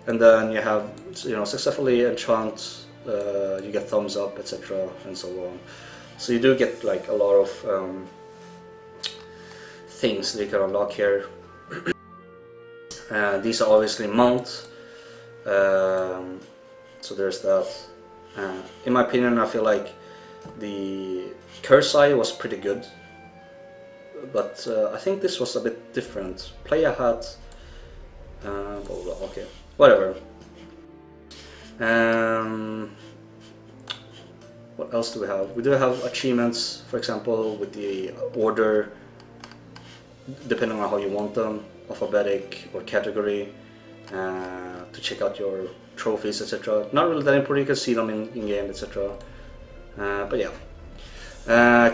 And then you have successfully enchant, you get thumbs up, etc, and so on. So you do get like a lot of things that you can unlock here. These are obviously mount, so there's that. In my opinion, I feel like the curse eye was pretty good, but I think this was a bit different. Player hat, okay, whatever. What else do we have? We do have achievements, for example, with the order, depending on how you want them, alphabetic or category, to check out your trophies, etc. Not really that important, you can see them in game, etc. But yeah.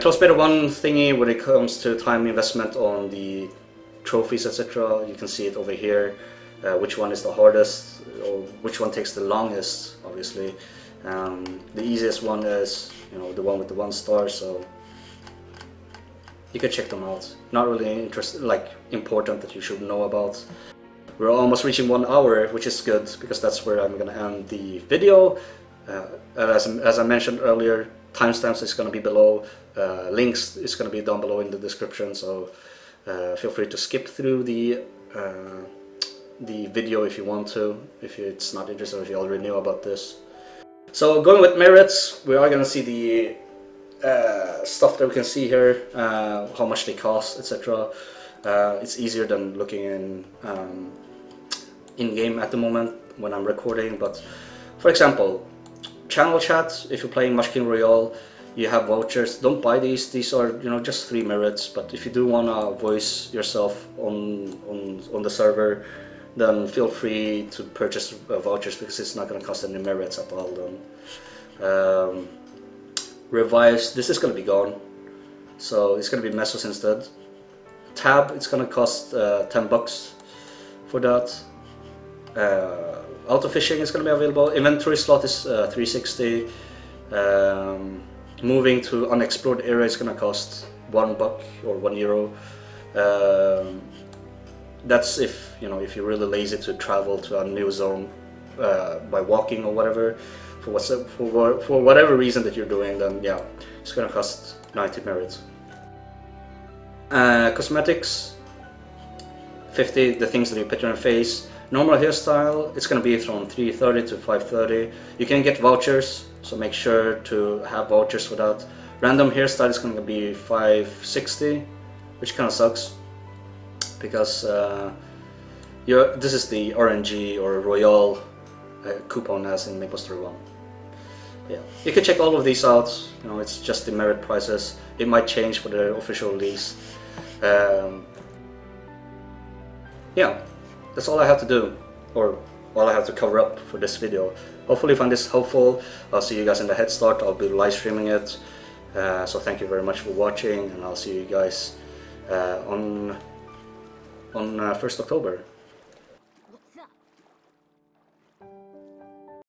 Close beta 1 thingy when it comes to time investment on the trophies, etc. You can see it over here, which one is the hardest, or which one takes the longest, obviously. The easiest one is the one with the 1 star, so you can check them out. Not really important that you should know about. We're almost reaching 1 hour, which is good, because that's where I'm gonna end the video. As I mentioned earlier, timestamps is gonna be below, links is gonna be down below in the description, so feel free to skip through the video if you want to, if it's not interesting, if you already knew about this. So going with merits, we are gonna see the stuff that we can see here, how much they cost, etc. It's easier than looking in-game at the moment when I'm recording, but for example, channel chat, if you're playing Munchkin Royale, you have vouchers. Don't buy these are just 3 merits, but if you do want to voice yourself on the server, then feel free to purchase vouchers, because it's not going to cost any merits at all then. Revives, this is going to be gone, so it's going to be Mesos instead. Tab, it's going to cost 10 bucks for that. Auto fishing is going to be available. Inventory slot is 360. Moving to unexplored area is going to cost $1 or €1. That's if if you're really lazy to travel to a new zone by walking or whatever, for whatever reason that you're doing, then yeah, it's gonna cost 90 merits. Cosmetics, 50, the things that you put on your face. Normal hairstyle, it's gonna be from 330 to 530. You can get vouchers, so make sure to have vouchers for that. Random hairstyle is gonna be 560, which kind of sucks, because this is the RNG or Royale coupon as in Maplestory 1. Yeah, you can check all of these out. It's just the merit prices. It might change for the official release. Yeah, that's all I have to do, or all I have to cover up for this video. Hopefully you find this helpful. I'll see you guys in the Headstart. I'll be live streaming it. So thank you very much for watching, and I'll see you guys on 1st October.